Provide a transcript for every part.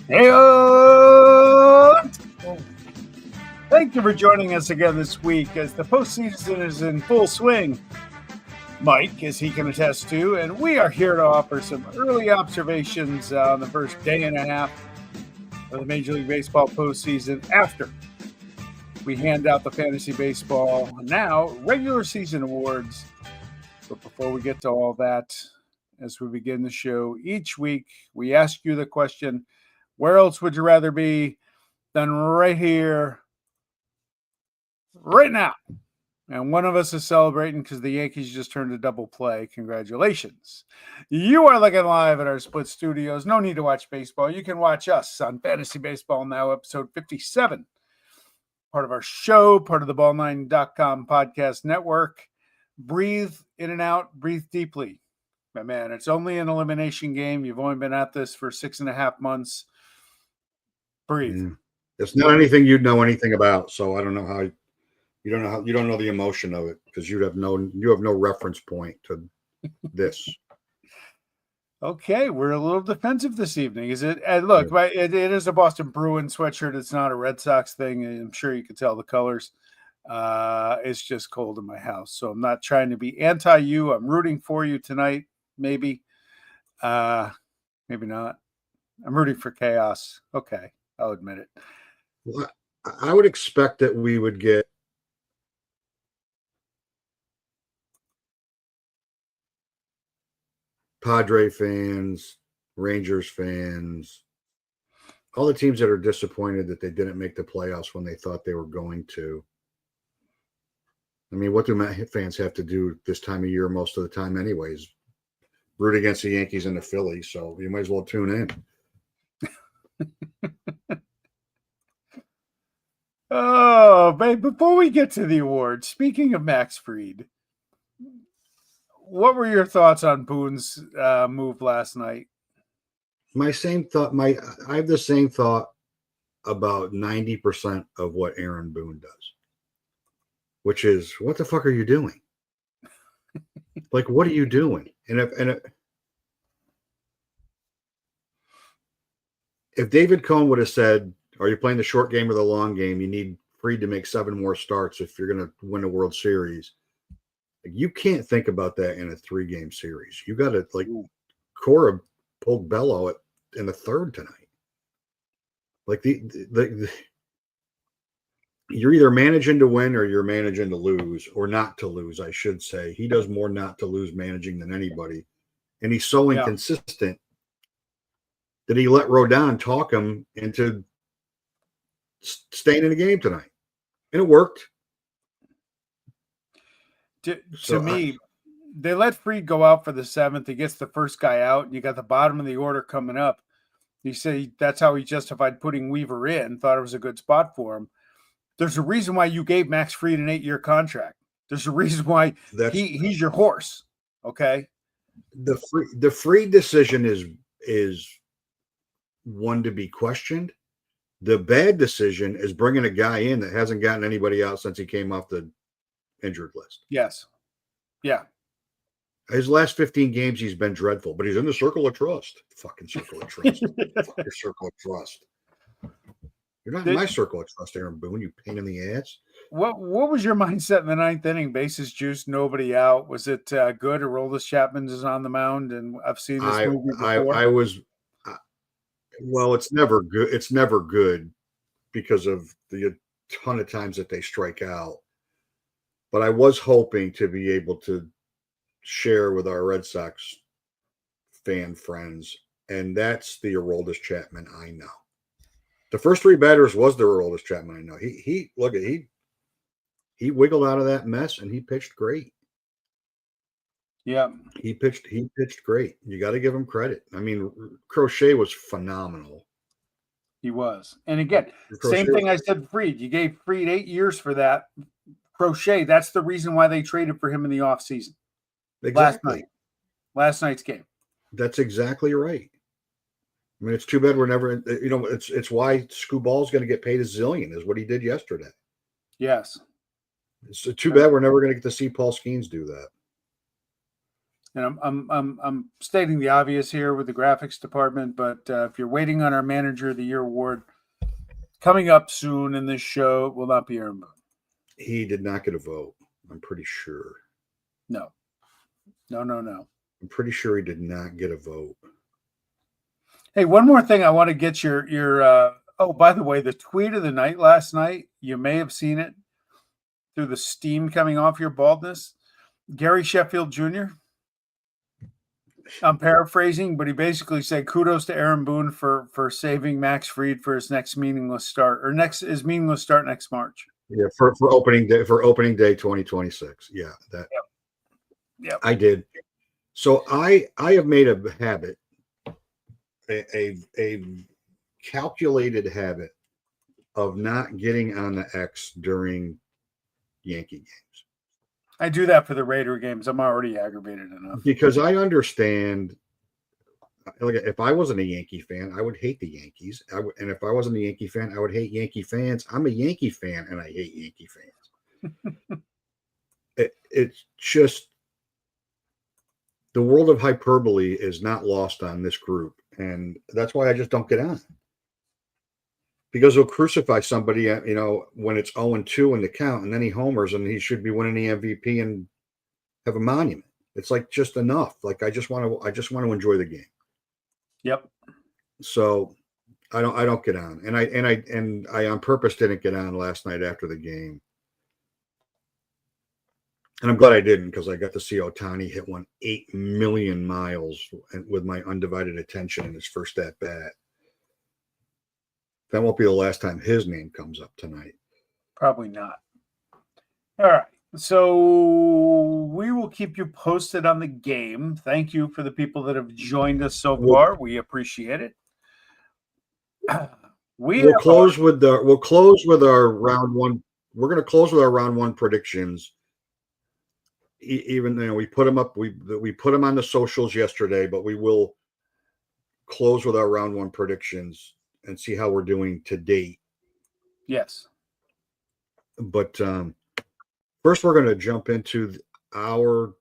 Hey, thank you for joining us again this week as the postseason is in full swing. Mike, as he can attest to, and we are here to offer some early observations on the first day and a half of the Major League Baseball postseason after we hand out the fantasy baseball now regular season awards. But before we get to all that, as we begin the show each week, we ask you the question, where else would you rather be than right here, right now? And one of us is celebrating because the Yankees just turned a double play. Congratulations. You are looking live at our split studios. No need to watch baseball. You can watch us on Fantasy Baseball Now, episode 57. Part of our show, part of the Ball9.com podcast network. Breathe in and out, breathe deeply. My man, it's only an elimination game. You've only been at this for 6.5 months. Breathe. Yeah. It's not anything you'd know anything about, so I don't know how you don't know the emotion of it because you have no reference point to this. Okay, we're a little defensive this evening. Is it? And look, Yeah. it is a Boston Bruins sweatshirt. It's not a Red Sox thing. I'm sure you can tell the colors. It's just cold in my house, so I'm not trying to be anti-you. I'm rooting for you tonight, maybe. Maybe not. I'm rooting for chaos. Okay, I'll admit it. Well, I would expect that we would get Padre fans, Rangers fans, all the teams that are disappointed that they didn't make the playoffs when they thought they were going to. I mean, what do Met fans have to do this time of year most of the time anyways? Root against the Yankees and the Phillies, so you might as well tune in. Oh, babe, before we get to the awards, speaking of Max Fried, what were your thoughts on Boone's move last night? I have the same thought about 90% of what Aaron Boone does, which is, what the fuck are you doing? Like, what are you doing? And if David Cohn would have said, are you playing the short game or the long game? You need Fried to make 7 more starts if you're going to win the World Series. You can't think about that in a 3-game series. You got to, like, Cora pulled Bello in the third tonight. Like, you're either managing to win or you're managing to lose, or not to lose, I should say. He does more not to lose managing than anybody. And he's so inconsistent that he let Rodon talk him into staying in the game tonight. And it worked. To me, they let Fried go out for the 7th. He gets the first guy out, and you got the bottom of the order coming up. You say that's how he justified putting Weaver in, thought it was a good spot for him. There's a reason why you gave Max Fried an 8-year contract. There's a reason why he's your horse. Okay. The Fried decision is one to be questioned. The bad decision is bringing a guy in that hasn't gotten anybody out since he came off the injured list. Yes. Yeah. His last 15 games, he's been dreadful, but he's in the circle of trust. Fucking circle of trust. Fuck your circle of trust. You're not in my circle of trust, Aaron Boone, you pain in the ass. What was your mindset in the 9th inning? Bases juiced, nobody out. Was it good? Aroldis Chapman is on the mound, and I've seen this movie before. Well, it's never good. It's never good because of the ton of times that they strike out. But I was hoping to be able to share with our Red Sox fan friends, and that's the Aroldis Chapman I know. The first 3 batters was the Aroldis Chapman I know. He wiggled out of that mess and he pitched great. Yeah, he pitched great. You got to give him credit. I mean, Crochet was phenomenal. He was, and again, same thing I said. Fried, you gave Fried 8 years for that. Crochet, that's the reason why they traded for him in the offseason. Exactly. Last night's game. That's exactly right. I mean, it's too bad we're never, it's why Scooball's going to get paid a zillion is what he did yesterday. Yes. It's too bad we're never going to get to see Paul Skeens do that. And I'm stating the obvious here with the graphics department, but if you're waiting on our Manager of the Year award coming up soon in this show, it will not be Aaron Boone. He did not get a vote. I'm pretty sure. No. I'm pretty sure he did not get a vote. Hey, one more thing I want to get your oh, by the way, the tweet of the night last night, you may have seen it through the steam coming off your baldness. Gary Sheffield Jr. I'm paraphrasing, but he basically said kudos to Aaron Boone for saving Max Fried for his next meaningless start his meaningless start next March. Yeah, for opening day 2026. Yeah, that. Yep. I did. So I have made a habit, a calculated habit of not getting on the X during Yankee games. I do that for the Raider games. I'm already aggravated enough. Because I understand, like, if I wasn't a Yankee fan, I would hate the Yankees. And if I wasn't a Yankee fan, I would hate Yankee fans. I'm a Yankee fan, and I hate Yankee fans. It's just the world of hyperbole is not lost on this group, and that's why I just don't get on. Because he'll crucify somebody, when it's 0-2 in the count, and then he homers, and he should be winning the MVP and have a monument. It's like just enough. Like I just want to enjoy the game. Yep. So I don't get on, and I on purpose didn't get on last night after the game, and I'm glad I didn't, because I got to see Ohtani hit one 8 million miles with my undivided attention in his first at bat. That won't be the last time his name comes up tonight. Probably not. All right. So we will keep you posted on the game. Thank you for the people that have joined us so far. We appreciate it. We'll close with our round one. We're going to close with our round one predictions. Even though we put them up, we put them on the socials yesterday, but we will close with our round one predictions and see how we're doing to date. Yes. But first, we're going to jump into our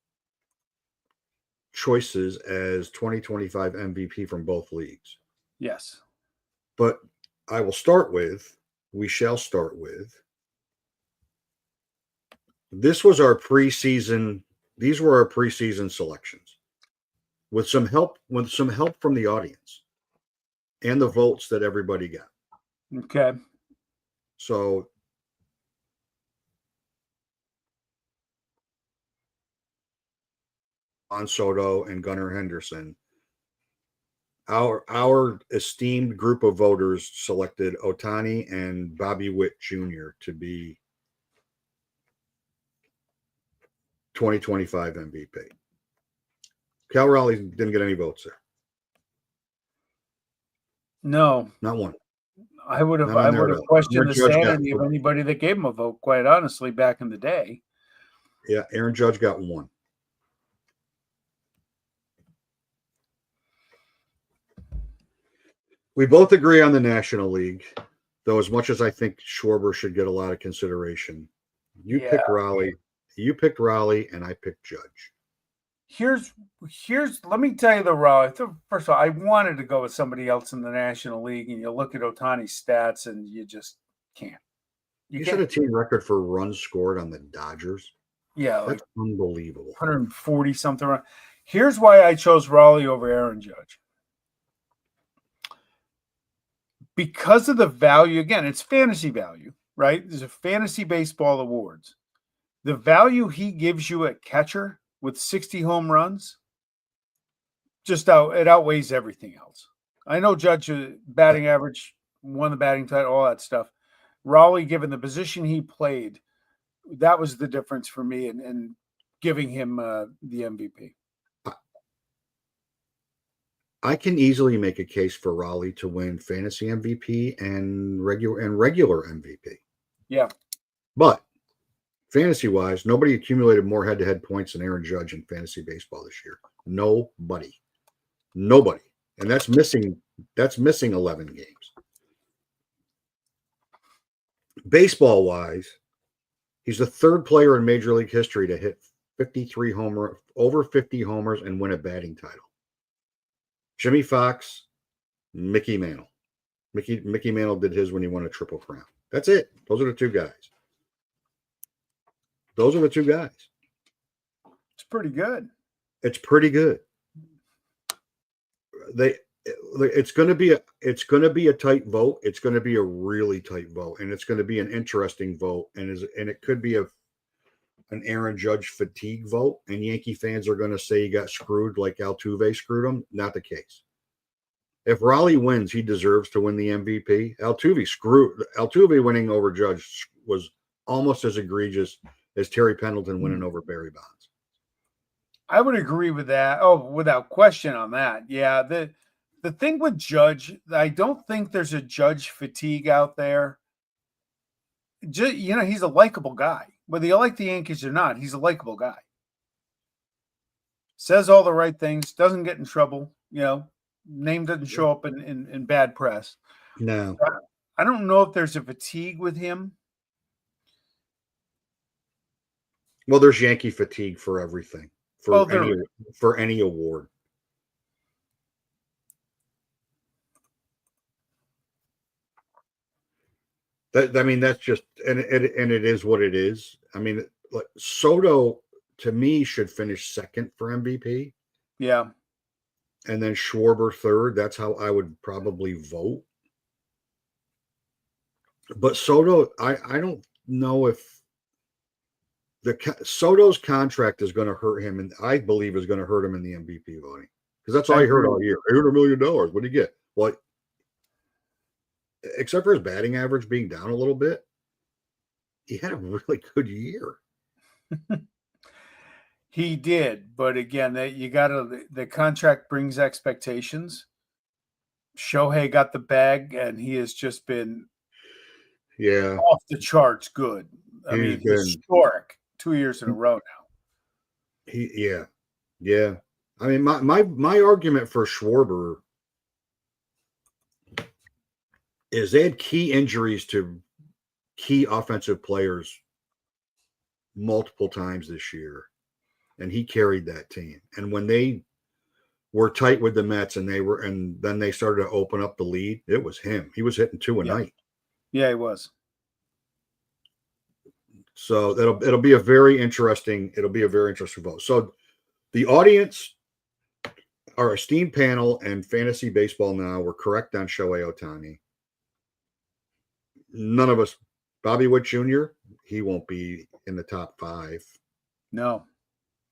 choices as 2025 MVP from both leagues. Yes. But we shall start with, these were our preseason selections with some help from the audience and the votes that everybody got. Okay. So Juan Soto and Gunnar Henderson, our esteemed group of voters selected Ohtani and Bobby Witt Jr. to be 2025 MVP. Cal Raleigh didn't get any votes there. No, not one. I would have questioned the sanity of anybody that gave him a vote, quite honestly, back in the day. Yeah, Aaron Judge got one. We both agree on the National League, though as much as I think Schwarber should get a lot of consideration. You picked Raleigh, and I picked Judge. Here's let me tell you the Raleigh. First of all, I wanted to go with somebody else in the National League, and you look at Ohtani's stats, and you just can't. You set a team record for runs scored on the Dodgers. Yeah, that's unbelievable. 140 something. Here's why I chose Raleigh over Aaron Judge. Because of the value, again, it's fantasy value, right? There's a fantasy baseball awards. The value he gives you at catcher with 60 home runs, it outweighs everything else. I know Judge batting average, won the batting title, all that stuff. Raleigh, given the position he played, that was the difference for me in giving him the MVP. I can easily make a case for Raleigh to win fantasy MVP and regular MVP. Yeah. But fantasy-wise, nobody accumulated more head-to-head points than Aaron Judge in fantasy baseball this year. Nobody. And that's missing 11 games. Baseball-wise, he's the third player in Major League history to hit over 50 homers, and win a batting title. Jimmy Fox, Mickey Mantle. Mickey Mantle did his when he won a Triple Crown. That's it. Those are the two guys. It's pretty good. It's pretty good. It's going to be a tight vote. It's going to be a really tight vote, and it's going to be an interesting vote, and it could be an Aaron Judge fatigue vote, and Yankee fans are going to say he got screwed like Altuve screwed him. Not the case. If Raleigh wins, he deserves to win the MVP. Altuve winning over Judge was almost as egregious as Terry Pendleton winning over Barry Bonds. I would agree with that. Oh, without question on that. Yeah. The thing with Judge, I don't think there's a Judge fatigue out there. He's a likable guy. Whether you like the Yankees or not, he's a likable guy. Says all the right things, doesn't get in trouble, name doesn't show up in bad press. No. I don't know if there's a fatigue with him. Well, there's Yankee fatigue for everything, for any award. That's just, and it is what it is. I mean, like Soto to me should finish second for MVP. Yeah. And then Schwarber third. That's how I would probably vote. But Soto, I don't know if Soto's contract is going to hurt him, and I believe is going to hurt him in the MVP voting, because that's all I heard all year. $800 million. What do you get? Well, except for his batting average being down a little bit, he had a really good year. He did, but again, the contract brings expectations. Shohei got the bag, and he has just been off the charts good. Historic 2 years in a row now. Yeah. I mean, my argument for Schwarber is they had key injuries to key offensive players multiple times this year, and he carried that team. And when they were tight with the Mets and then they started to open up the lead, it was him. He was hitting 2 a night. Yeah, he was. So it'll be a very interesting vote. So the audience, our esteemed panel and Fantasy Baseball Now, were correct on Shohei Ohtani. None of us, Bobby Witt Jr., he won't be in the top 5. No.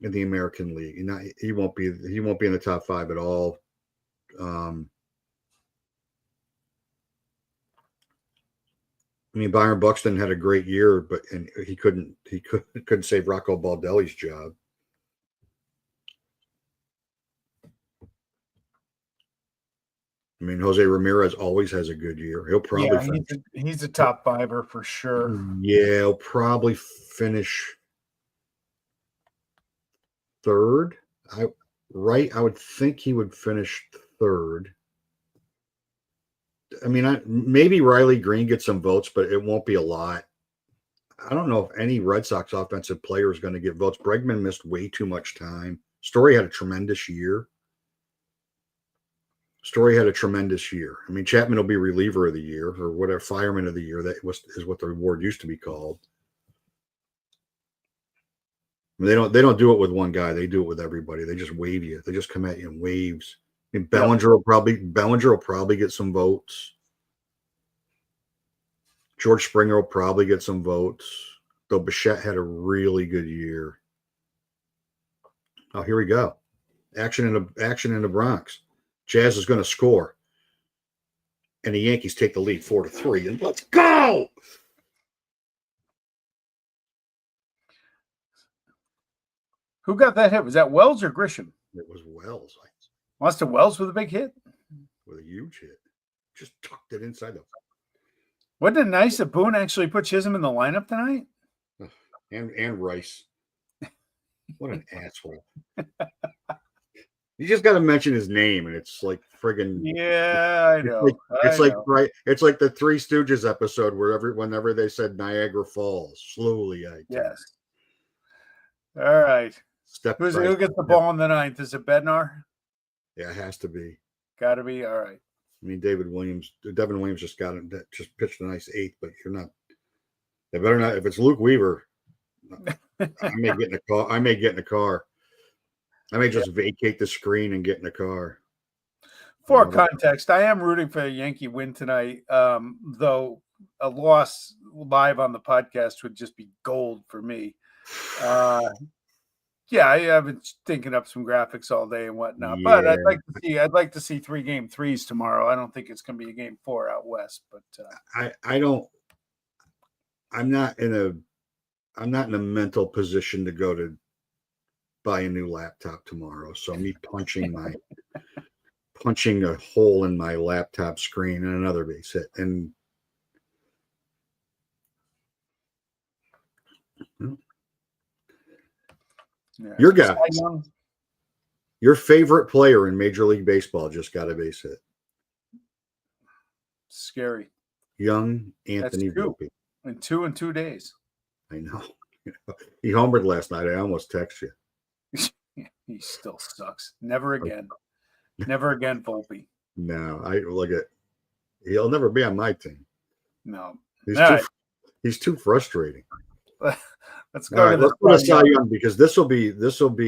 In the American League. He won't be in the top 5 at all. Byron Buxton had a great year, but he couldn't save Rocco Baldelli's job. Jose Ramirez always has a good year. He'll probably he's a top 5er for sure. Yeah, he'll probably finish third. I would think he would finish third. Maybe Riley Green gets some votes, but it won't be a lot. I don't know if any Red Sox offensive player is going to get votes. Bregman missed way too much time. Story had a tremendous year. Chapman will be reliever of the year or whatever, fireman of the year. That is what the award used to be called. They don't do it with one guy. They do it with everybody. They just wave you. They just come at you in waves. Bellinger will probably get some votes. George Springer will probably get some votes. Though Bichette had a really good year. Oh, here we go. Action in the Bronx. Jazz is going to score, and the Yankees take the lead 4-3. And let's go. Who got that hit? Was that Wells or Grisham? It was Wells. Must have Wells with a big hit. With a huge hit. Just tucked it inside the. Wasn't it nice that Boone actually put Chisholm in the lineup tonight? And Rice. What an asshole. You just got to mention his name, and it's like friggin'. Yeah, I know. It's like the Three Stooges episode whenever they said Niagara Falls. Slowly, Yes. All right. Step Who by gets the step. ball in the ninth? Is it Bednar? Yeah, it has to be. Got to be. All right. I mean, Devin Williams just just pitched a nice eighth, but you're not. They better not. If it's Luke Weaver, I may get in a car. I may get in a car. I may just vacate the screen and get in a car. For context, I am rooting for a Yankee win tonight, though a loss live on the podcast would just be gold for me. Yeah, I've been thinking up some graphics all day and whatnot, but I'd like to see 3 game threes tomorrow. I don't think it's going to be a game 4 out west, but I don't. I'm not in a mental position to go to buy a new laptop tomorrow. So me punching a hole in my laptop screen and another base hit. And your guys, your favorite player in Major League Baseball just got a base hit. Scary. Young Anthony Volpe. In 2 days. I know. He homered last night. I almost text you. He still sucks. Never again. Never again, Volpe. No, he'll never be on my team. No. He's too frustrating. Let's go. Let's go to Cy Young, because this will be let's look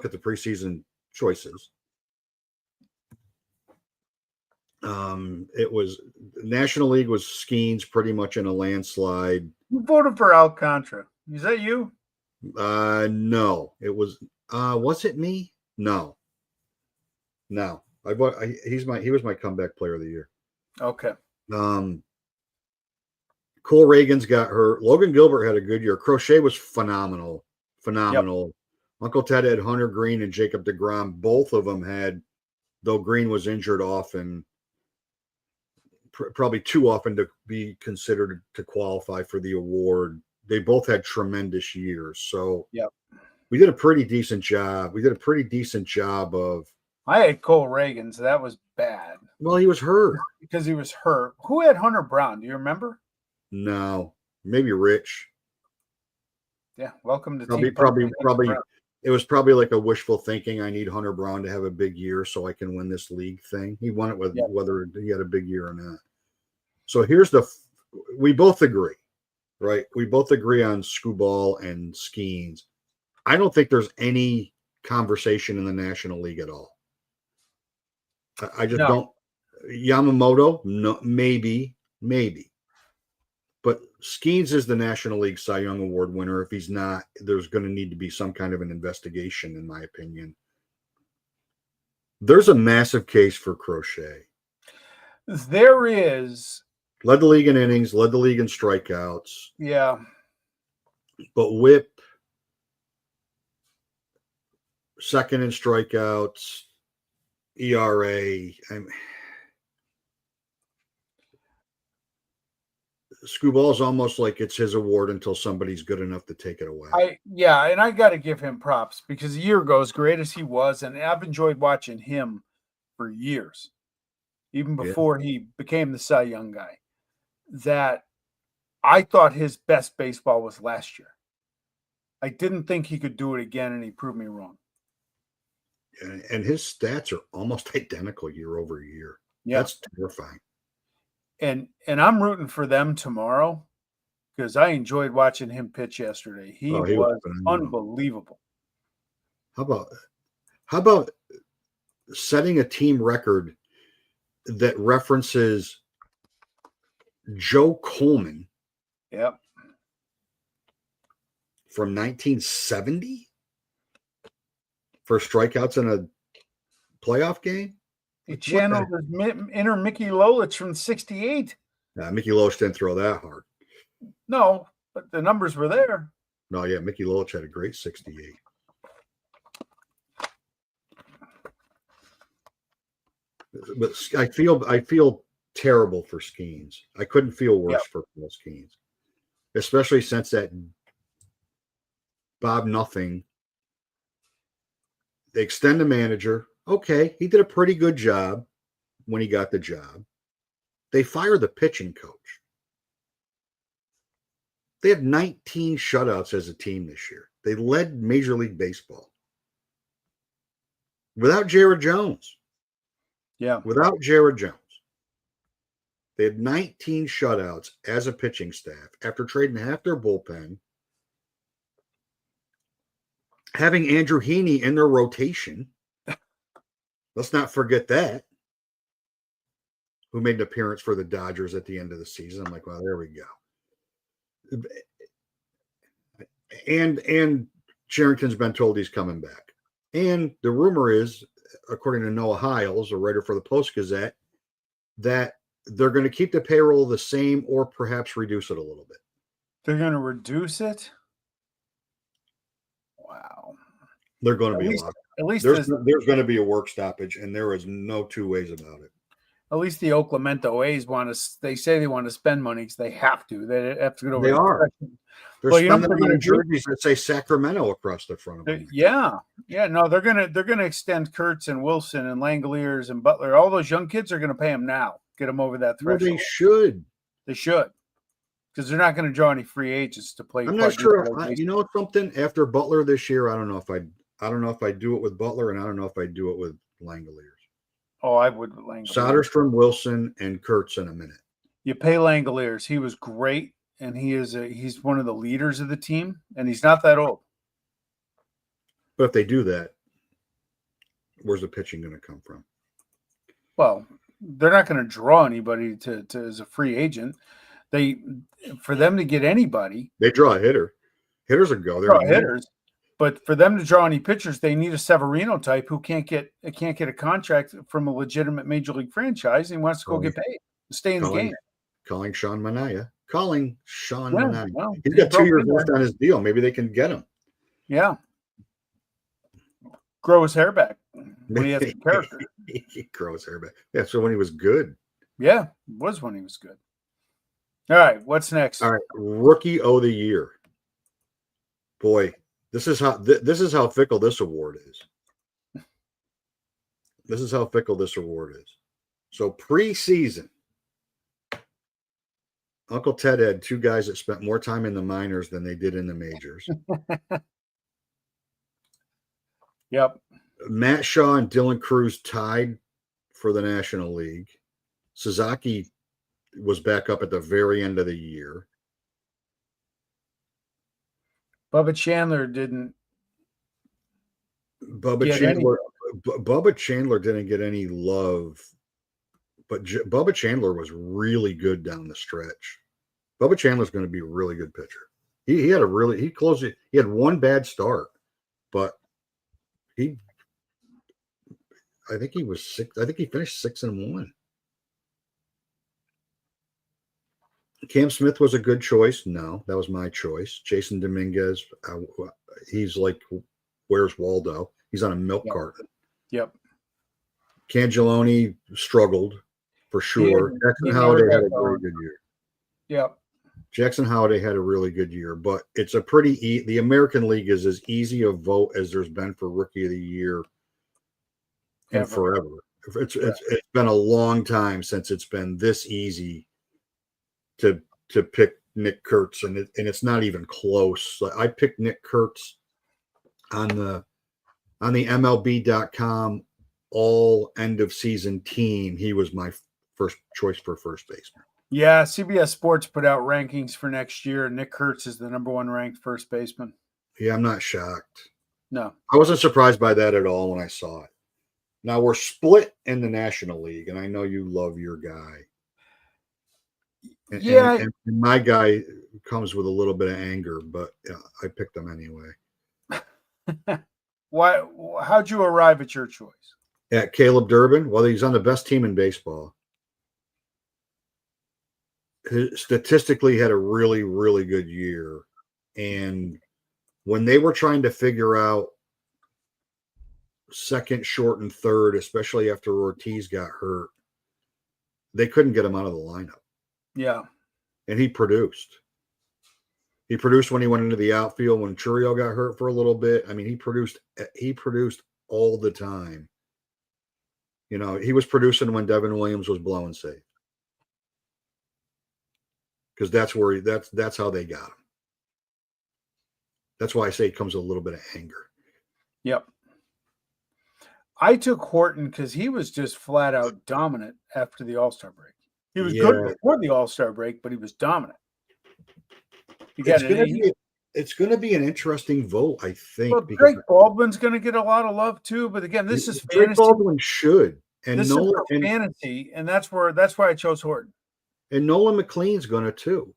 at the preseason choices. It was National League was Skeens pretty much in a landslide. Who voted for Alcantara? Is that you? No, it was. Was it me? No. He was my comeback player of the year. Okay. Cole Reagan's got hurt. Logan Gilbert had a good year. Crochet was phenomenal. Yep. Uncle Ted had Hunter Green and Jacob deGrom. Both of them had, though Green was injured often, probably too often to be considered to qualify for the award. They both had tremendous years. So we did a pretty decent job. Of. I had Cole Reagan, so that was bad. Well, he was hurt. Because he was hurt. Who had Hunter Brown? Do you remember? No, maybe Rich. Yeah, welcome to probably. It was probably like a wishful thinking. I need Hunter Brown to have a big year so I can win this league thing. He won it whether he had a big year or not. So we both agree, right? We both agree on Skubal and Skeens. I don't think there's any conversation in the National League at all. I just don't. Yamamoto, no, maybe. But Skeens is the National League Cy Young Award winner. If he's not, there's going to need to be some kind of an investigation, in my opinion. There's a massive case for Crochet. There is. Led the league in innings, led the league in strikeouts. Yeah. But whip, second in strikeouts, ERA. Scubal's almost like it's his award until somebody's good enough to take it away. And I got to give him props, because a year ago, as great as he was, and I've enjoyed watching him for years, even before he became the Cy Young guy, that I thought his best baseball was last year. I didn't think he could do it again, and he proved me wrong. And his stats are almost identical year over year. Yeah. That's terrifying. And I'm rooting for them tomorrow, because I enjoyed watching him pitch yesterday. He was unbelievable. How about setting a team record that references Joe Coleman? Yep. From 1970 for strikeouts in a playoff game? He channeled his inner Mickey Lolich from 68. Mickey Lolich didn't throw that hard. No, but the numbers were there. No, yeah, Mickey Lolich had a great 68. But I feel terrible for Skeens. I couldn't feel worse for Paul Skeens, especially since that Bob Nothing. They extend the manager. Okay, he did a pretty good job when he got the job. They fire the pitching coach. They had 19 shutouts as a team this year. They led Major League Baseball. Without Jared Jones. Yeah. Without Jared Jones. They had 19 shutouts as a pitching staff after trading half their bullpen, having Andrew Heaney in their rotation. Let's not forget that. Who made an appearance for the Dodgers at the end of the season. I'm like, well, there we go. And Sherrington's been told he's coming back. And the rumor is, according to Noah Hiles, a writer for the Post-Gazette, that they're going to keep the payroll the same or perhaps reduce it a little bit. They're going to reduce it? Wow. They're going to be a lot. At least there's going to be a work stoppage, and there is no two ways about it. At least the Oaklamento A's they say they want to spend money because they have to. They have to go over. They are. They're spending money on jerseys that say Sacramento across the front of them. Yeah. No, they're gonna extend Kurtz and Wilson and Langoliers and Butler. All those young kids are gonna pay them now. Get them over that threshold. Well, they should. They should, because they're not going to draw any free agents to play. I'm not sure. You know something? After Butler this year, I don't know if I do it with Butler, and I don't know if I do it with Langoliers. Oh, I would with Langoliers. Soderstrom, Wilson, and Kurtz in a minute. You pay Langoliers. He was great, and he's one of the leaders of the team, and he's not that old. But if they do that, where's the pitching going to come from? Well, they're not going to draw anybody to as a free agent. For them to get anybody, they draw a hitter. Hitters will go there. Hitters. But for them to draw any pitchers, they need a Severino type who can't get a contract from a legitimate major league franchise and wants to go get paid, stay in the game. Calling Sean Manaea. Manaea. Well, he's got 2 years left on his deal. Maybe they can get him. Yeah. Grow his hair back when he has a character. He grow his hair back. Yeah, so when he was good. Yeah, it was when he was good. All right, what's next? All right, Rookie of the Year. Boy, this is how fickle this award is. This is how fickle this award is. So preseason, Uncle Ted had 2 guys that spent more time in the minors than they did in the majors. Yep. Matt Shaw and Dylan Cruz tied for the National League. Sasaki was back up at the very end of the year. Bubba Chandler didn't. Bubba Chandler didn't get any love, but Bubba Chandler was really good down the stretch. Bubba Chandler's going to be a really good pitcher. He closed it. He had one bad start, but I think he was 6. I think he finished 6-1. Cam Smith was a good choice. No, that was my choice. Jason Dominguez, he's like, where's Waldo? He's on a milk carton. Yep. Cangeloni struggled for sure. Jackson Holiday had a very good year. Yep. Jackson Holiday had a really good year, but it's a the American League is as easy a vote as there's been for Rookie of the Year in forever. It's been a long time since it's been this easy to pick Nick Kurtz, and it's not even close. I picked Nick Kurtz on the MLB.com all end of season team. He was my first choice for first baseman. Yeah, CBS Sports put out rankings for next year, and Nick Kurtz is the #1 ranked first baseman. Yeah, I'm not shocked. No. I wasn't surprised by that at all when I saw it. Now, we're split in the National League, and I know you love your guy. And my guy comes with a little bit of anger, but I picked him anyway. Why? How'd you arrive at your choice? At Caleb Durbin? Well, he's on the best team in baseball. Statistically had a really, really good year. And when they were trying to figure out second, short, and third, especially after Ortiz got hurt, they couldn't get him out of the lineup. Yeah. And he produced. He produced when he went into the outfield, when Churio got hurt for a little bit. I mean, he produced all the time. You know, he was producing when Devin Williams was blowing safe. Because that's how they got him. That's why I say it comes with a little bit of anger. Yep. I took Horton because he was just flat out dominant after the All-Star break. He was good before the All-Star break, but he was dominant. It's gonna be an interesting vote, I think. Well, Drake Baldwin's going to get a lot of love too, but again, this is fantasy. Drake Baldwin should, and this Nolan is fantasy, and that's why I chose Horton. And Nolan McLean's going to too.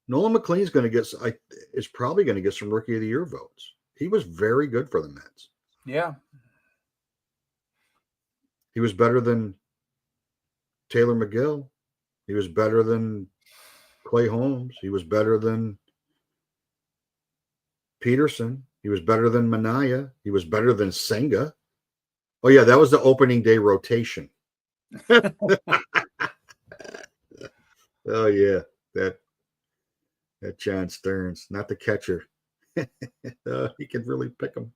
Nolan McLean's going to is probably going to get some Rookie of the Year votes. He was very good for the Mets. Yeah. He was better than Taylor McGill. He was better than Clay Holmes. He was better than Peterson. He was better than Minaya. He was better than Senga. Oh, yeah, that was the opening day rotation. Oh, yeah, that John Stearns, not the catcher. He could really pick him.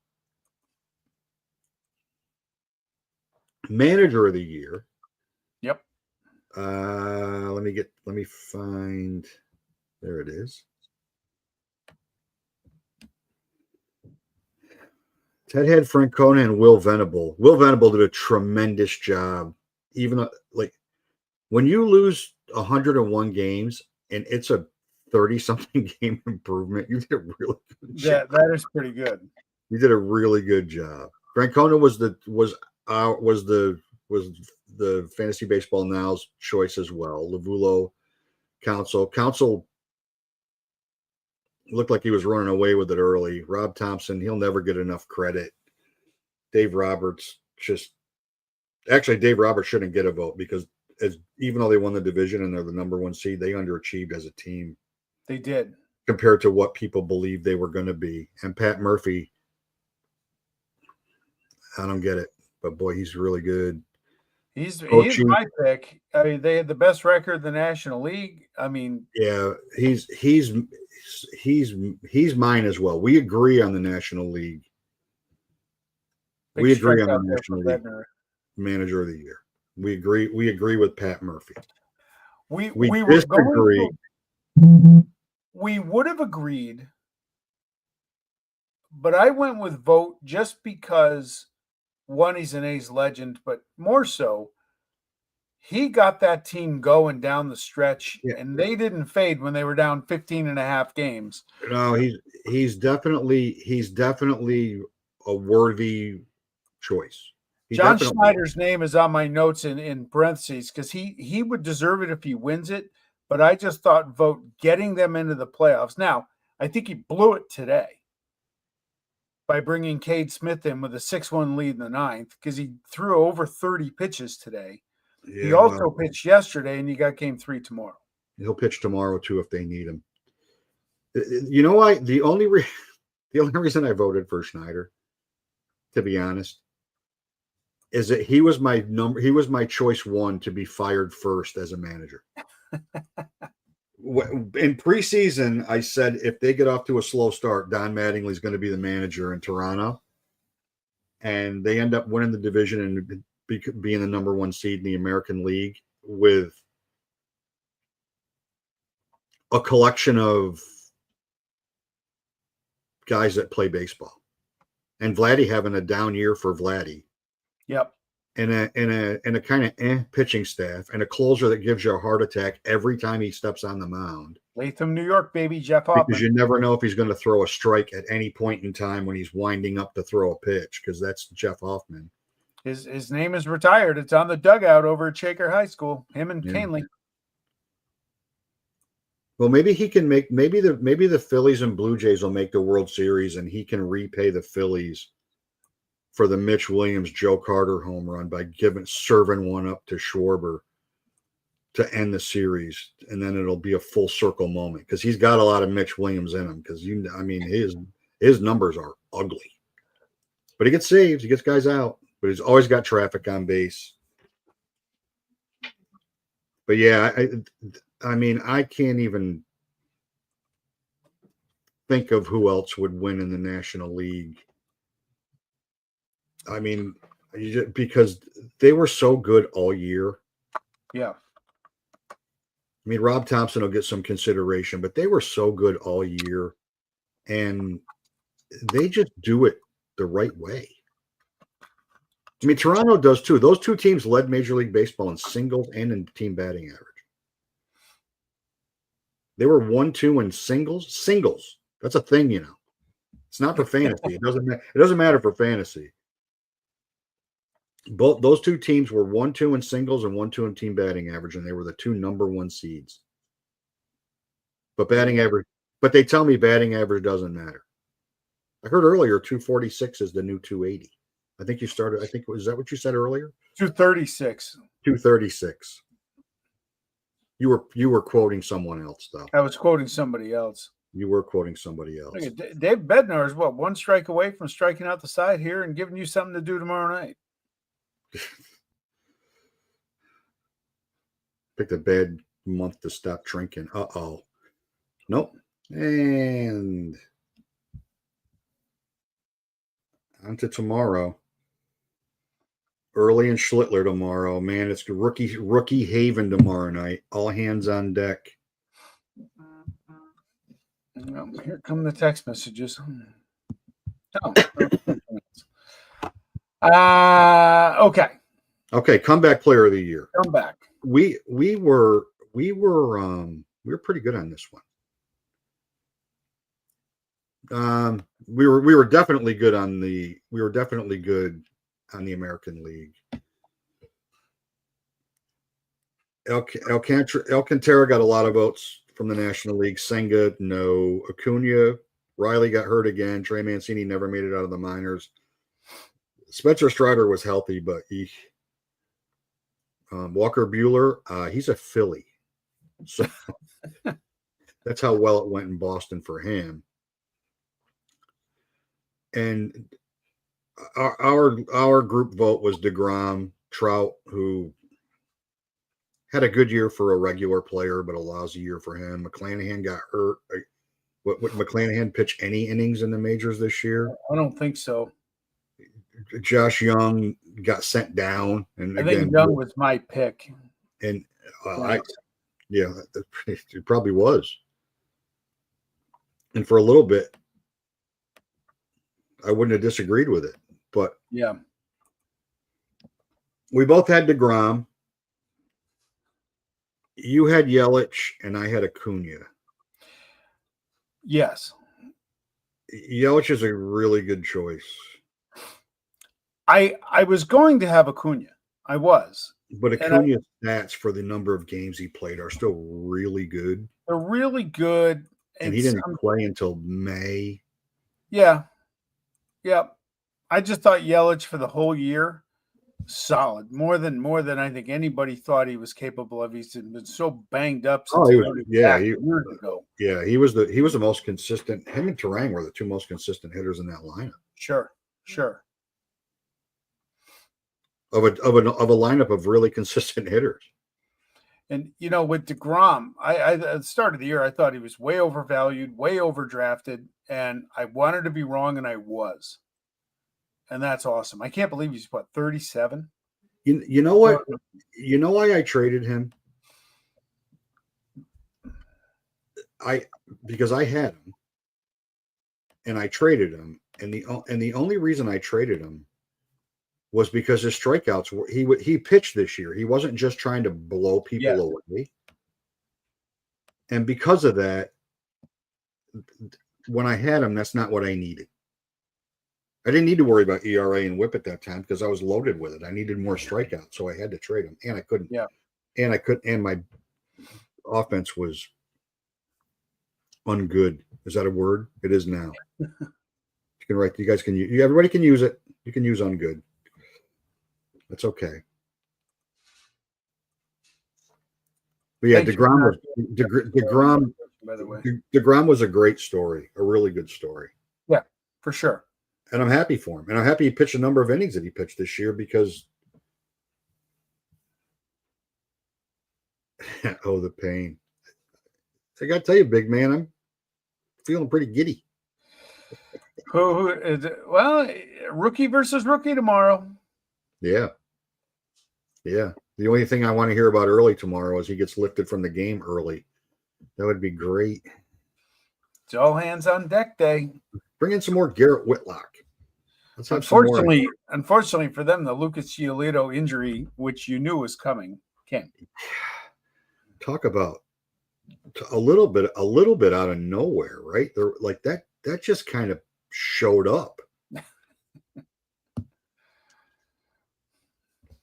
Manager of the Year. Yep. Let me find. There it is. Ted had Francona and Will Venable. Will Venable did a tremendous job. Even though, like, when you lose 101 games and it's a 30-something game improvement, you did a really good job. That is pretty good. You did a really good job. Francona was the Fantasy Baseball Now's choice as well. Lavulo, Council looked like he was running away with it early. Rob Thompson, he'll never get enough credit. Dave Roberts Dave Roberts shouldn't get a vote because even though they won the division and they're the number one seed, they underachieved as a team. They did. Compared to what people believed they were going to be. And Pat Murphy, I don't get it, but boy, he's really good. He's my pick. I mean, they had the best record in the National League. I mean, yeah, he's mine as well. We agree on the National League. We agree on the National League Manager of the Year. We agree with Pat Murphy. We disagree. We would have agreed, but I went with vote just because one, he's an A's legend, but more so, he got that team going down the stretch, and they didn't fade when they were down 15 and a half games. No, he's definitely a worthy choice. John Schneider's name is on my notes in parentheses because he would deserve it if he wins it, but I just thought vote getting them into the playoffs. Now, I think he blew it today by bringing Cade Smith in with a 6-1 lead in the ninth because he threw over 30 pitches today. Yeah, he also pitched yesterday, and you got game 3 tomorrow. He'll pitch tomorrow, too, if they need him. You know why? The only reason I voted for Schneider, to be honest, is that he was my choice 1 to be fired first as a manager. In preseason, I said if they get off to a slow start, Don Mattingly's going to be the manager in Toronto. And they end up winning the division and being the number 1 seed in the American League with a collection of guys that play baseball. And Vladdy having a down year for Vladdy. Yep. And a kind of pitching staff and a closer that gives you a heart attack every time he steps on the mound. Latham, New York, baby, Jeff Hoffman. Because you never know if he's going to throw a strike at any point in time when he's winding up to throw a pitch, because that's Jeff Hoffman. His name is retired. It's on the dugout over at Shaker High School. Him and Canley. Well, maybe he can make maybe the Phillies and Blue Jays will make the World Series, and he can repay the Phillies for the Mitch Williams, Joe Carter home run by serving one up to Schwarber to end the series, and then it'll be a full circle moment because he's got a lot of Mitch Williams in him. Because his numbers are ugly, but he gets saves, he gets guys out, but he's always got traffic on base. But yeah, I can't even think of who else would win in the National League. I mean, because they were so good all year. Yeah. I mean, Rob Thompson will get some consideration, but they were so good all year, and they just do it the right way. I mean, Toronto does too. Those two teams led Major League Baseball in singles and in team batting average. They were 1-2 in singles. Singles. That's a thing, you know. It's not for fantasy. It doesn't matter for fantasy. Both those two teams were 1-2 in singles and 1-2 in team batting average, and they were the two number one seeds. But batting average, but they tell me batting average doesn't matter. I heard earlier 246 is the new 280. I think was that what you said earlier? 236. 236. You were quoting someone else though. I was quoting somebody else. You were quoting somebody else. Look at Dave Bednar is what, one strike away from striking out the side here and giving you something to do tomorrow night. Picked a bad month to stop drinking. Uh-oh. Nope. And on to tomorrow. Early in Schlittler tomorrow. Man, it's rookie haven tomorrow night. All hands on deck. Well, here come the text messages. Okay. Okay, comeback player of the year. Comeback. We were pretty good on this one. We were definitely good on the American League. Alcantara got a lot of votes from the National League. Senga, no. Acuna, Riley got hurt again. Trey Mancini never made it out of the minors. Spencer Strider was healthy, but Walker Buehler, he's a Philly. So that's how well it went in Boston for him. And our group vote was DeGrom, Trout, who had a good year for a regular player, but a lousy year for him. McClanahan got hurt. Would McClanahan pitch any innings in the majors this year? I don't think so. Josh Young got sent down, and I think Young was my pick. And it probably was. And for a little bit, I wouldn't have disagreed with it. But yeah, we both had DeGrom. You had Yelich, and I had Acuna. Yes. Yelich is a really good choice. I was going to have Acuna. I was. But Acuna's stats for the number of games he played are still really good. They're really good. And he didn't play until May. Yeah. Yeah. I just thought Yelich for the whole year, solid. More than I think anybody thought he was capable of. He's been so banged up since years ago. Yeah, he was the most consistent. Him and Terang were the two most consistent hitters in that lineup. Sure. Of a lineup of really consistent hitters. And with DeGrom, I at the start of the year I thought he was way overvalued, way overdrafted, and I wanted to be wrong, and I was. And that's awesome. I can't believe he's 37. You know what? You know why I traded him? Because I had him, and I traded him, and the only reason I traded him was because his strikeouts he pitched this year. He wasn't just trying to blow people away. And because of that, when I had him, that's not what I needed. I didn't need to worry about ERA and WHIP at that time because I was loaded with it. I needed more strikeouts, so I had to trade him, and I couldn't. Yeah. And my offense was ungood. Is that a word? It is now. You can write. You guys can use. Everybody can use it. You can use ungood. That's okay. But yeah, DeGrom by the way. DeGrom was a great story, a really good story. Yeah, for sure. And I'm happy for him. And I'm happy he pitched a number of innings that he pitched this year because oh, the pain. I got to tell you, big man, I'm feeling pretty giddy. Who is it? Well, rookie versus rookie tomorrow. Yeah. The only thing I want to hear about early tomorrow is he gets lifted from the game early. That would be great. It's all hands on deck day. Bring in some more Garrett Whitlock. Let's have Unfortunately for them, the Lucas Giolito injury, which you knew was coming, came. Talk about a little bit out of nowhere, right? They're like that just kind of showed up.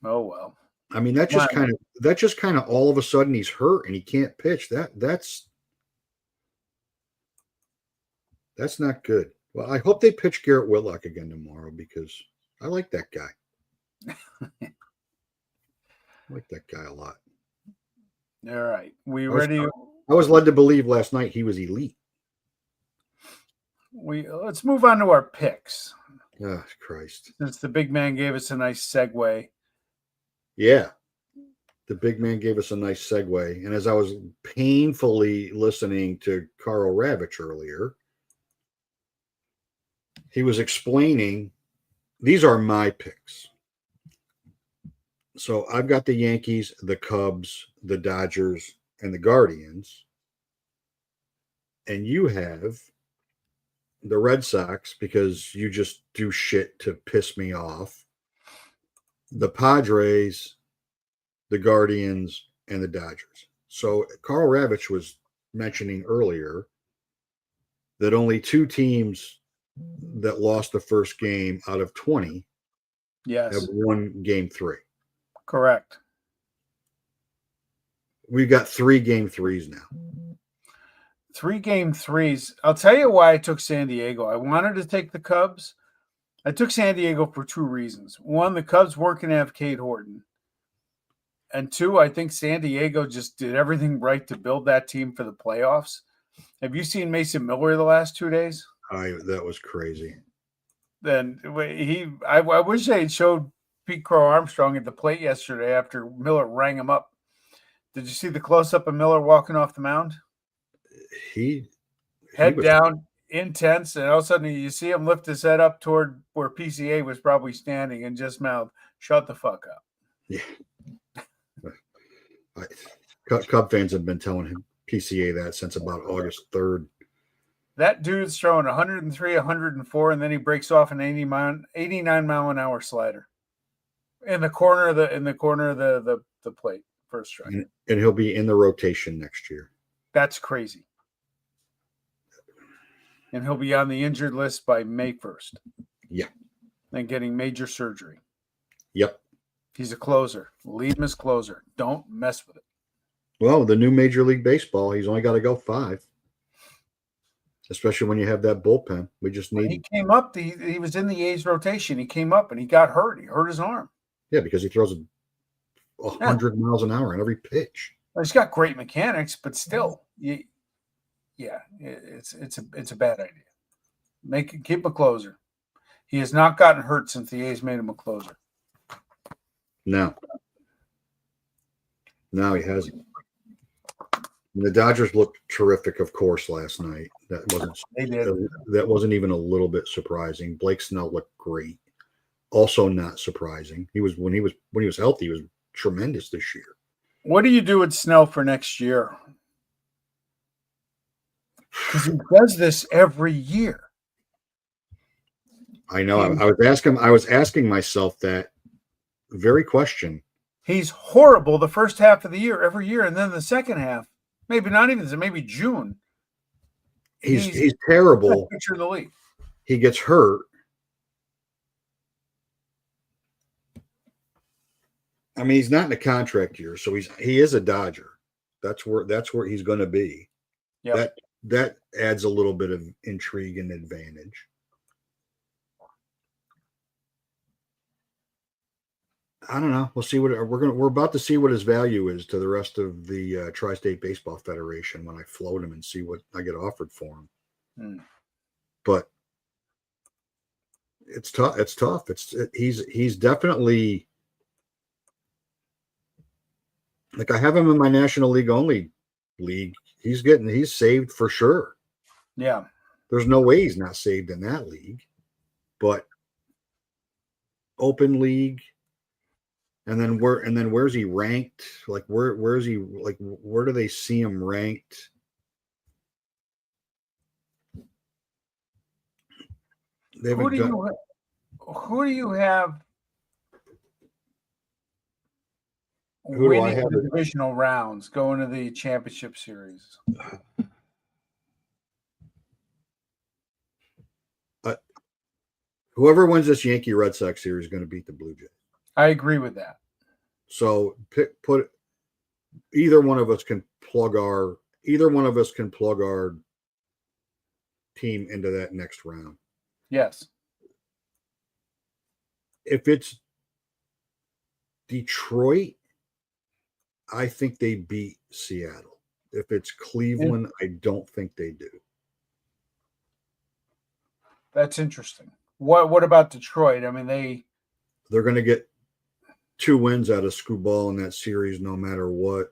Oh well. I mean, that just kind of all of a sudden he's hurt and he can't pitch. That's not good. Well, I hope they pitch Garrett Whitlock again tomorrow because I like that guy. I like that guy a lot. All right. Ready? I was led to believe last night he was elite. Let's move on to our picks. Oh, Christ. Since the big man gave us a nice segue. Yeah. The big man gave us a nice segue. And as I was painfully listening to Carl Ravitch earlier, he was explaining, these are my picks. So I've got the Yankees, the Cubs, the Dodgers, and the Guardians. And you have the Red Sox because you just do shit to piss me off. The Padres, the Guardians, and the Dodgers. So Carl Ravitch was mentioning earlier that only 2 teams that lost the first game out of 20 have won game 3. Correct. We've got 3 game 3s now. 3 game 3s. I'll tell you why I took San Diego. I wanted to take the Cubs. I took San Diego for 2 reasons. 1, the Cubs weren't going to have Cade Horton. And 2, I think San Diego just did everything right to build that team for the playoffs. Have you seen Mason Miller the last 2 days? That was crazy. Then I wish they had showed Pete Crow Armstrong at the plate yesterday after Miller rang him up. Did you see the close-up of Miller walking off the mound? He head down, intense, and all of a sudden you see him lift his head up toward where PCA was probably standing and just mouth, "Shut the fuck up." Yeah. Cub fans have been telling him PCA that since about August 3rd. That dude's throwing 103, 104, and then he breaks off an 89 mile an hour slider in the corner of the plate, first strike. And he'll be in the rotation next year. That's crazy. And he'll be on the injured list by May 1st. Yeah. And getting major surgery. Yep. He's a closer. Leave him as closer. Don't mess with it. Well, the new Major League Baseball, he's only got to go 5. Especially when you have that bullpen. We just need. He came up. He was in the A's rotation. He came up and he got hurt. He hurt his arm. Yeah, because he throws 100 miles an hour on every pitch. Well, he's got great mechanics, but still, it's a bad idea. Keep a closer. He has not gotten hurt since the A's made him a closer. No, he hasn't. And the Dodgers looked terrific, of course, last night. That wasn't even a little bit surprising. Blake Snell looked great. Also, not surprising. When he was healthy, he was tremendous this year. What do you do with Snell for next year? Because he does this every year. I know. I was asking myself that very question. He's horrible the first half of the year, every year, and then the second half, maybe June. He's terrible. Pitcher in the league. He gets hurt. I mean, he's not in a contract year, so he is a Dodger. That's where he's going to be. Yeah, that adds a little bit of intrigue and advantage. I don't know. We'll see we're about to see what his value is to the rest of the Tri-State Baseball Federation when I float him and see what I get offered for him. But it's tough. He's definitely, like, I have him in my National League only league. He's saved for sure. Yeah. There's no way he's not saved in that league. But open league, where's he ranked? Like where's he, like where do they see him ranked? They Who haven't do done. who do you have Who do I winning have? the divisional rounds, going to the championship series? Whoever wins this Yankee Red Sox series is going to beat the Blue Jays. I agree with that. So put either one of us can plug our team into that next round. Yes. If it's Detroit, I think they beat Seattle. If it's Cleveland, I don't think they do. That's interesting. What about Detroit? I mean, they're going to get 2 wins out of Screwball in that series no matter what.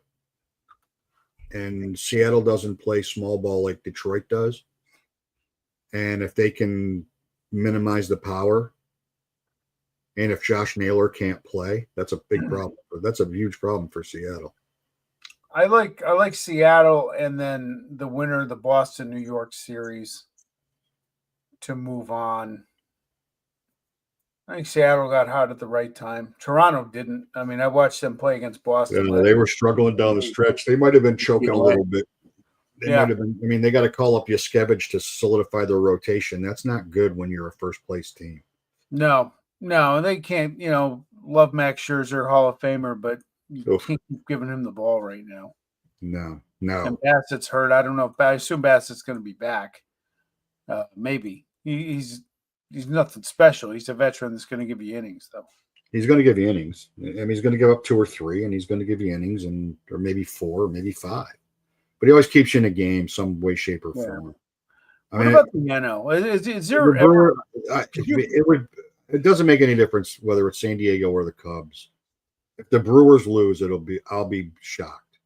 And Seattle doesn't play small ball like Detroit does. And if they can minimize the power, and if Josh Naylor can't play, that's a big problem. That's a huge problem for Seattle. I like Seattle, and then the winner of the Boston New York series to move on. I think Seattle got hot at the right time. Toronto didn't. I mean, I watched them play against Boston. Yeah, they were struggling down the stretch. They might have been choking a little bit. They might have been. I mean, they got to call up Yuskevich to solidify their rotation. That's not good when you're a first place team. No, they can't. Love Max Scherzer, Hall of Famer, but you can't keep giving him the ball right now. No. And Bassett's hurt. I don't know. I assume Bassett's going to be back. Maybe he's nothing special. He's a veteran that's going to give you innings, though. He's going to give you innings. I mean, he's going to give up 2 or 3, and he's going to give you innings, or maybe 4, or maybe 5. But he always keeps you in a game, some way, shape, or form. What about the NL? Is there ever? It doesn't make any difference whether it's San Diego or the Cubs. If the Brewers lose, I'll be shocked.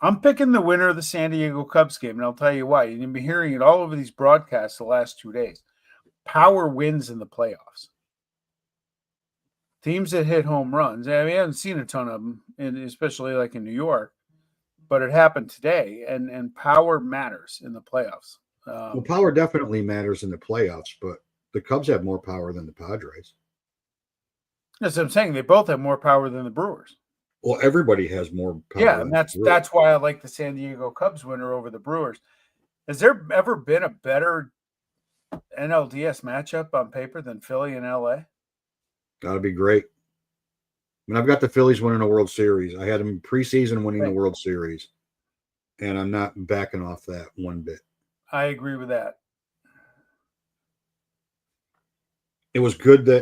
I'm picking the winner of the San Diego Cubs game, and I'll tell you why. You've been hearing it all over these broadcasts the last 2 days. Power wins in the playoffs. Teams that hit home runs. I mean, we haven't seen a ton of them, especially like in New York, but it happened today, and power matters in the playoffs. Well, power definitely matters in the playoffs, but the Cubs have more power than the Padres. That's what I'm saying. They both have more power than the Brewers. Well, everybody has more power. Yeah, and that's why I like the San Diego Cubs winner over the Brewers. Has there ever been a better NLDS matchup on paper than Philly and LA? That'd be great. I mean, I've got the Phillies winning a World Series. I had them preseason winning the World Series, and I'm not backing off that one bit. I agree with that. It was really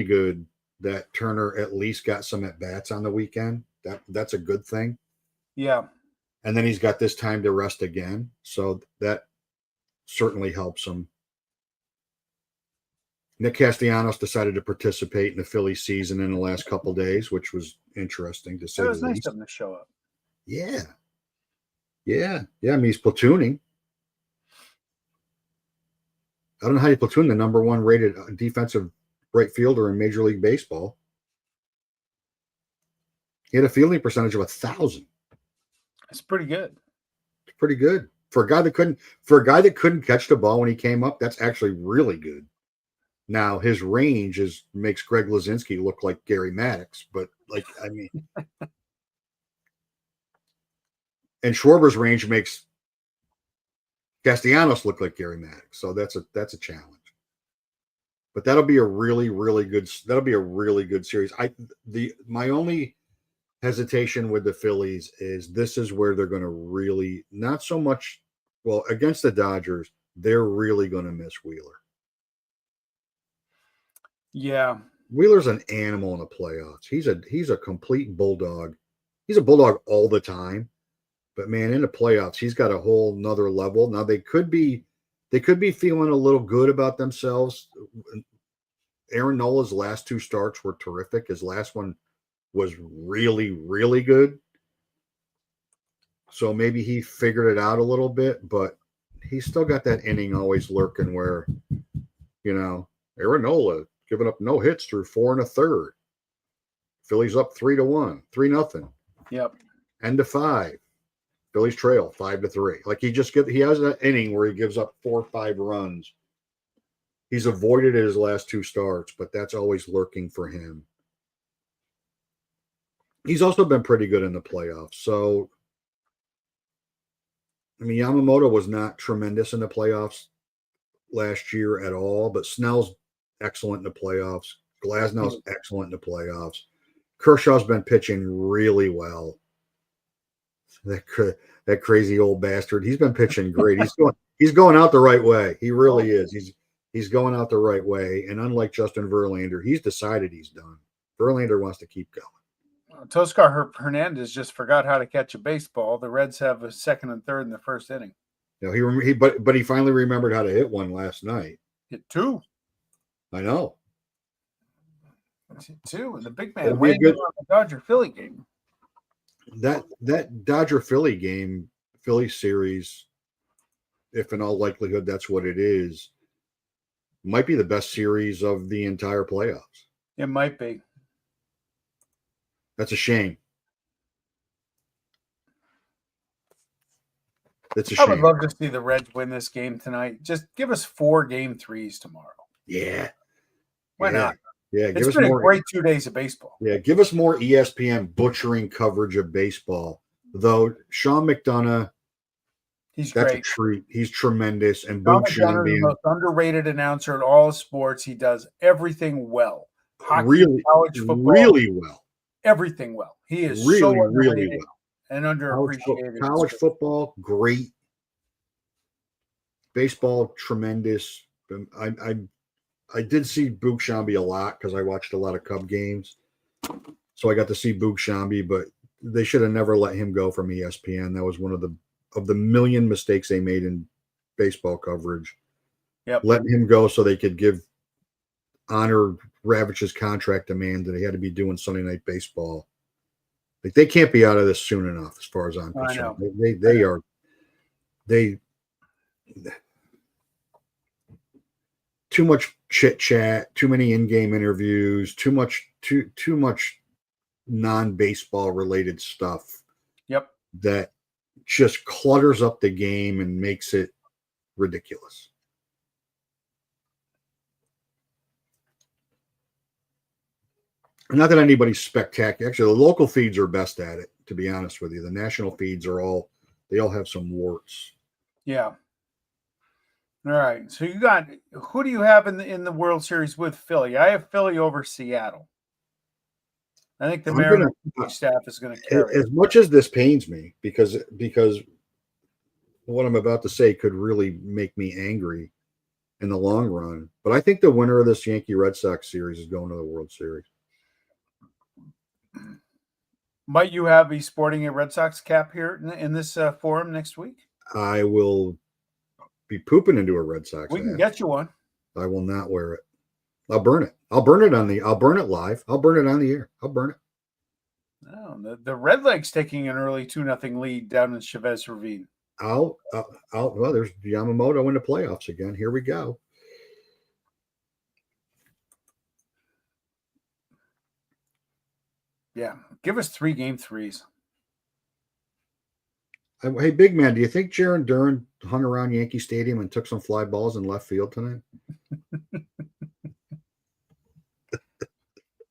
good that Turner at least got some at bats on the weekend. That's a good thing. Yeah. And then he's got this time to rest again, so that certainly helps him. Nick Castellanos decided to participate in the Phillies season in the last couple of days, which was interesting to say. It was nice of him to show up. Yeah. I mean, he's platooning. I don't know how you platoon the number 1 rated defensive right fielder in Major League Baseball. He had a fielding percentage of 1,000. That's pretty good. It's pretty good for a guy that couldn't catch the ball when he came up. That's actually really good. Now his range makes Greg Luzinski look like Gary Maddox, but and Schwarber's range makes Castellanos look like Gary Maddox. So that's a challenge. But that'll be a really, really good series. My only hesitation with the Phillies is this is where they're going to really, not so much, well, against the Dodgers, they're really going to miss Wheeler. Yeah. Wheeler's an animal in the playoffs. He's a complete bulldog. He's a bulldog all the time. But man, in the playoffs, he's got a whole nother level. Now they could be feeling a little good about themselves. Aaron Nola's last 2 starts were terrific. His last one was really, really good. So maybe he figured it out a little bit, but he's still got that inning always lurking where, Aaron Nola giving up no hits through 4 1/3. Phillies up 3-1, 3-0. Yep. End of 5. Phillies trail 5-3. Like he has an inning where he gives up 4 or 5 runs. He's avoided his last 2 starts, but that's always lurking for him. He's also been pretty good in the playoffs. So, I mean, Yamamoto was not tremendous in the playoffs last year at all, but Snell's excellent in the playoffs. Glasnow's excellent in the playoffs. Kershaw's been pitching really well. That crazy old bastard. He's been pitching great. He's going out the right way. He really is. He's going out the right way. And unlike Justin Verlander, he's decided he's done. Verlander wants to keep going. Toscar Hernandez just forgot how to catch a baseball. The Reds have a second and third in the first inning. But he finally remembered how to hit one last night. Hit 2. I know. Hit 2. And the big man waiting on the Dodger-Philly game. That Dodger-Philly series, if in all likelihood that's what it is, might be the best series of the entire playoffs. It might be. That's a shame. I would love to see the Reds win this game tonight. Just give us 4 game 3s tomorrow. Yeah. Why not? Yeah, it's been a great 2 days of baseball. Yeah, give us more ESPN butchering coverage of baseball. Though Sean McDonough, that's great. A treat. He's tremendous. And Sean McDonough is the most underrated announcer in all of sports. He does everything well. Hockey, college football, really well. Everything well. He is really, so really well. And underappreciated. College football, great. Baseball, tremendous. I did see Boog Shambi a lot because I watched a lot of Cub games. So I got to see Boog Shambi, but they should have never let him go from ESPN. That was one of the million mistakes they made in baseball coverage. Yep. Letting him go so they could honor Ravage's contract demand that he had to be doing Sunday Night Baseball. Like they can't be out of this soon enough, as far as I'm concerned. They too much chit chat, too many in-game interviews, too much non-baseball related stuff. Yep. That just clutters up the game and makes it ridiculous. Not that anybody's spectacular. Actually, the local feeds are best at it, to be honest with you. The national feeds they all have some warts. Yeah. All right. So who do you have in the World Series with Philly? I have Philly over Seattle. I think the Mariners staff is going to carry as much as this pains me because what I'm about to say could really make me angry in the long run. But I think the winner of this Yankee Red Sox series is going to the World Series. Might you be sporting a Red Sox cap here in this forum next week? I will be pooping into a Red Sox. We can get you one. I will not wear it. I'll burn it. I'll burn it live. I'll burn it on the air. I'll burn it. No, the Redlegs taking an early 2-0 lead down in Chavez Ravine. Well, there's Yamamoto in the playoffs again. Here we go. Yeah, give us 3 game 3s. Hey, big man, do you think Jaron Duran hung around Yankee Stadium and took some fly balls in left field tonight?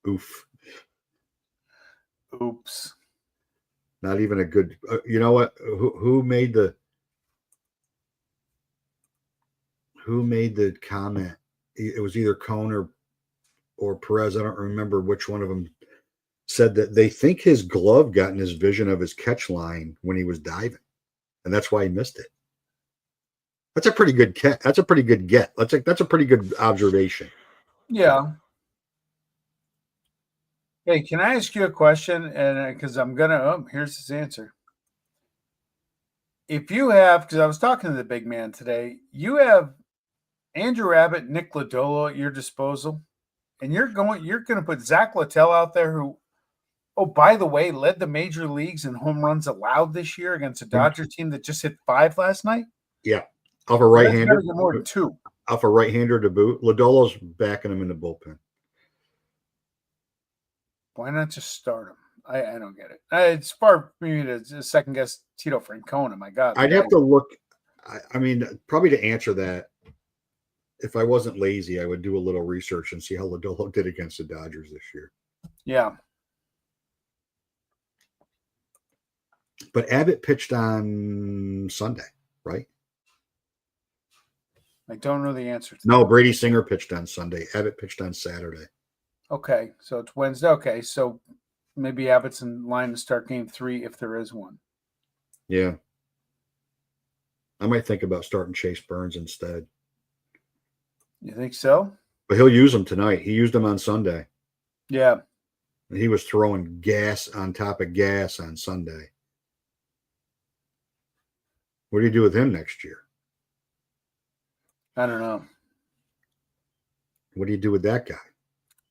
Oops. Not even a good. You know what? Who made the comment? It was either Cone or Perez. I don't remember which one of them said that they think his glove got in his vision of his catch line when he was diving, and that's why he missed it. That's a pretty good catch. That's a pretty good get. That's a pretty good observation. Yeah. Hey, can I ask you a question? And because I'm gonna, here's his answer. If you have, because I was talking to the big man today, you have Andrew Abbott, Nick Lodolo at your disposal, and you're going to put Zach Littell out there, who, oh, by the way, led the major leagues in home runs allowed this year against a Dodger team that just hit 5 last night. Yeah, off a right-hander. More than 2. Off a right-hander to boot. Lodolo's backing him in the bullpen. Why not just start him? I don't get it. It's far for me to second guess Tito Francona. My God, I'd have to look. I mean, probably to answer that, if I wasn't lazy, I would do a little research and see how Lodolo did against the Dodgers this year. Yeah. But Abbott pitched on Sunday, right? I don't know the answer to No, that. Brady Singer pitched on Sunday. Abbott pitched on Saturday. Okay, so it's Wednesday. Okay, so maybe Abbott's in line to start game 3 if there is one. Yeah. I might think about starting Chase Burns instead. You think so? But he'll use him tonight. He used him on Sunday. Yeah. And he was throwing gas on top of gas on Sunday. What do you do with him next year? I don't know. What do you do with that guy?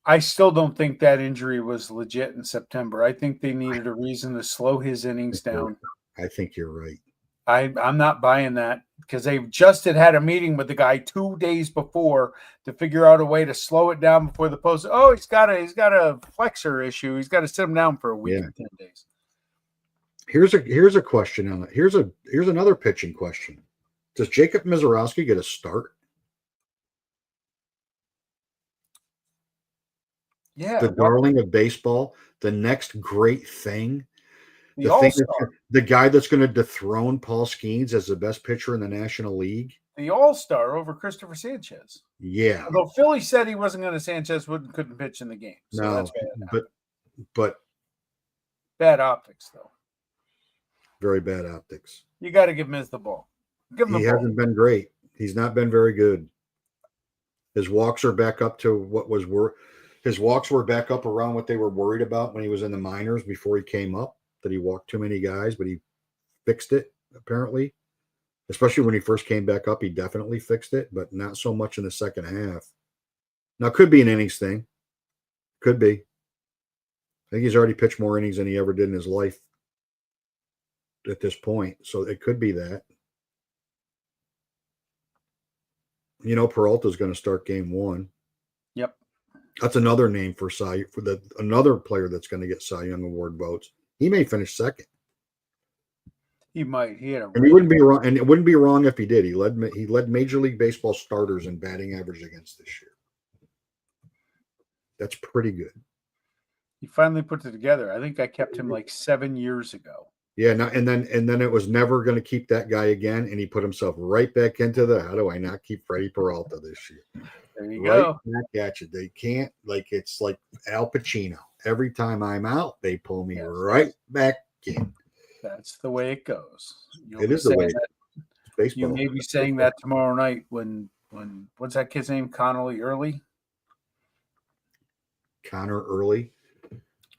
I still don't think that injury was legit in September. I think they needed a reason to slow his innings down. I think you're right. I'm not buying that because they just had a meeting with the guy 2 days before to figure out a way to slow it down before the post. Oh, he's got a flexor issue. He's got to sit him down for a week and 10 days. Here's a question on it. Here's another pitching question. Does Jacob Mizorowski get a start? Yeah. The darling of baseball, the next great thing. The guy that's going to dethrone Paul Skeens as the best pitcher in the National League. The All-Star over Christopher Sanchez. Yeah. Although Philly said he wasn't going to, Sanchez couldn't pitch in the game. So no, that's bad. But bad optics, though. Very bad optics. You got to give Miz the ball. Give him the ball. He hasn't been great. He's not been very good. His walks are back up to what was his walks were back up around what they were worried about when he was in the minors before he came up, that he walked too many guys, but he fixed it, apparently. Especially when he first came back up, he definitely fixed it, but not so much in the second half. Now, it could be an innings thing. Could be. I think he's already pitched more innings than he ever did in his life at this point, so it could be that. You know, Peralta's going to start game 1. Yep. That's another name for another player that's going to get Cy Young Award votes. He may finish second. He might. And he wouldn't be wrong. And it wouldn't be wrong if he did. He led Major League Baseball starters in batting average against this year. That's pretty good. He finally put it together. I think I kept him like 7 years ago. Yeah, and then it was never going to keep that guy again, and he put himself right back into how do I not keep Freddie Peralta this year? There you go. Back at you. They can't, it's like Al Pacino. Every time I'm out, they pull me right back in. That's the way it goes. It is the way baseball. You may be saying that tomorrow night when what's that kid's name? Connolly Early? Connor Early.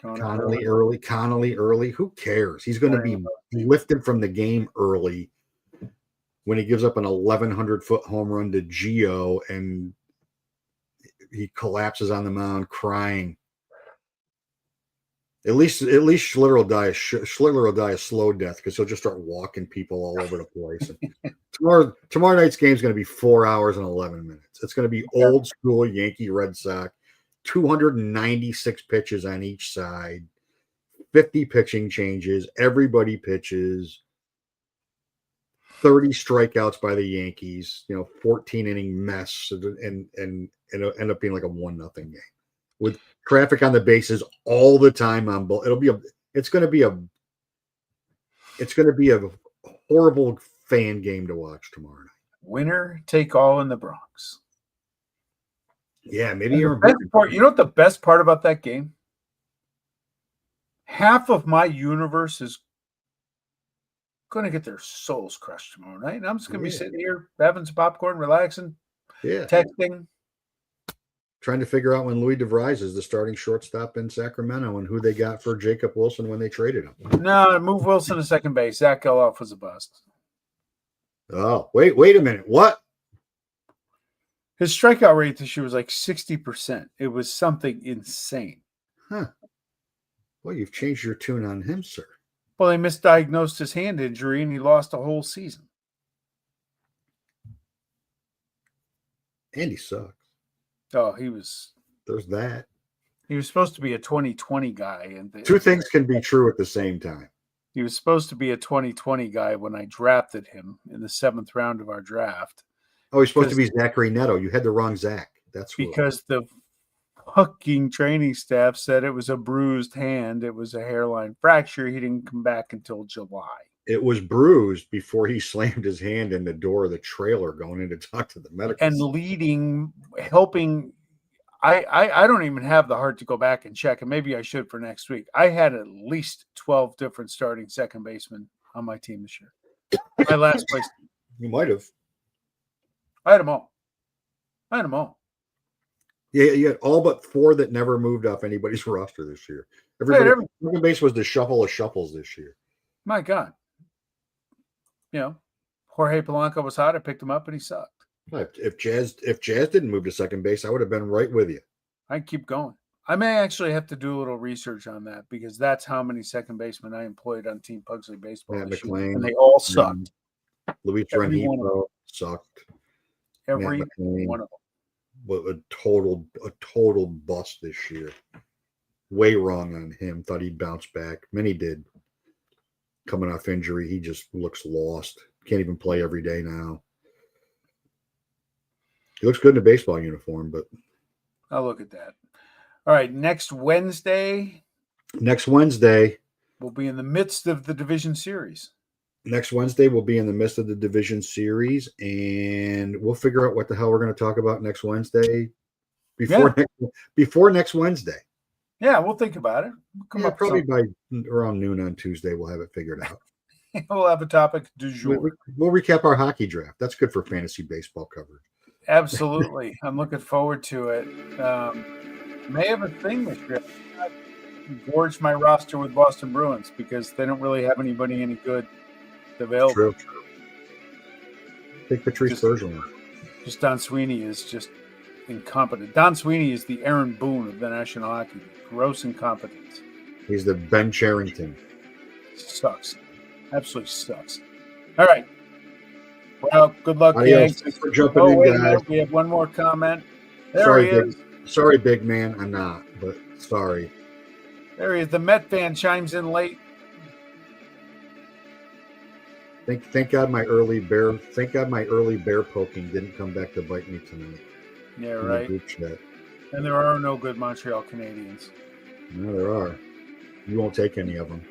Connolly Early. Who cares? He's going to be lifted from the game early when he gives up an 1,100-foot home run to Gio and he collapses on the mound crying. At least Schlitter will die a slow death because he'll just start walking people all over the place. And tomorrow night's game is going to be 4 hours and 11 minutes. It's going to be old school Yankee Red Sox. 296 pitches on each side, 50 pitching changes. Everybody pitches. 30 strikeouts by the Yankees. 14 inning mess, and it'll end up being like a 1-0 game with traffic on the bases all the time on both. It's going to be a horrible fan game to watch tomorrow night. Winner take all in the Bronx. Yeah, maybe you're you know what the best part about that game? Half of my universe is going to get their souls crushed tomorrow night. And I'm just going to be sitting here having some popcorn, relaxing, texting. Trying to figure out when Louis DeVries is the starting shortstop in Sacramento and who they got for Jacob Wilson when they traded him. No, move Wilson to second base. Zach Geloff was a bust. Oh, wait a minute. What? His strikeout rate this year was like 60%. It was something insane. Huh. Well, you've changed your tune on him, sir. Well, they misdiagnosed his hand injury, and he lost a whole season. And he sucks. Oh, he was... There's that. He was supposed to be a 2020 guy. And Two things can be true at the same time. he was supposed to be a 2020 guy when I drafted him in the 7th round of our draft. Oh, he's supposed to be Zachary Neto. You had the wrong Zach. That's because the fucking training staff said it was a bruised hand. It was a hairline fracture. He didn't come back until July. It was bruised before he slammed his hand in the door of the trailer going in to talk to the medical. And helping. I don't even have the heart to go back and check, and maybe I should for next week. I had at least 12 different starting second basemen on my team this year. My last place. You might have. I had them all. Yeah, you had all but 4 that never moved off anybody's roster this year. Second base was the shuffle of shuffles this year. My God. Jorge Polanco was hot. I picked him up, and he sucked. If Jazz didn't move to second base, I would have been right with you. I'd keep going. I may actually have to do a little research on that because that's how many second basemen I employed on Team Pugsley Baseball. Matt McClain, and they all sucked. Luis Rengifo sucked. Every one of them. A total bust this year. Way wrong on him. Thought he'd bounce back. Many did. Coming off injury, he just looks lost. Can't even play every day now. He looks good in a baseball uniform, but I'll look at that. All right, next Wednesday. We'll be in the midst of the division series. Next Wednesday, we'll be in the midst of the division series, and we'll figure out what the hell we're going to talk about next Wednesday before next Wednesday. Yeah, we'll think about it. Probably by around noon on Tuesday, we'll have it figured out. We'll have a topic du jour. We'll recap our hockey draft. That's good for fantasy baseball coverage. Absolutely. I'm looking forward to it. May have a thing this year. I gorged my roster with Boston Bruins because they don't really have anybody any good available. True. Take Patrice Bergeron. Just Don Sweeney is just incompetent. Don Sweeney is the Aaron Boone of the National Hockey League. Gross incompetence. He's the Ben Cherington. Sucks. Absolutely sucks. All right. Well, good luck, Adios. Yanks. Thanks for jumping in, guys. We have one more comment. Sorry, big man. I'm not, but sorry. There he is. The Met fan chimes in late. Thank God my early bear poking didn't come back to bite me tonight. Yeah, right. And there are no good Montreal Canadiens. No, there are. You won't take any of them.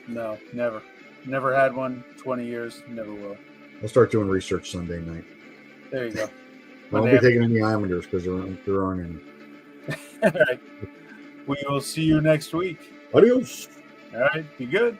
No, never. Never had one. 20 years. Never will. I'll start doing research Sunday night. There you go. I won't be taking any Islanders because there aren't any. All right. We will see you next week. Adios. All right. Be good.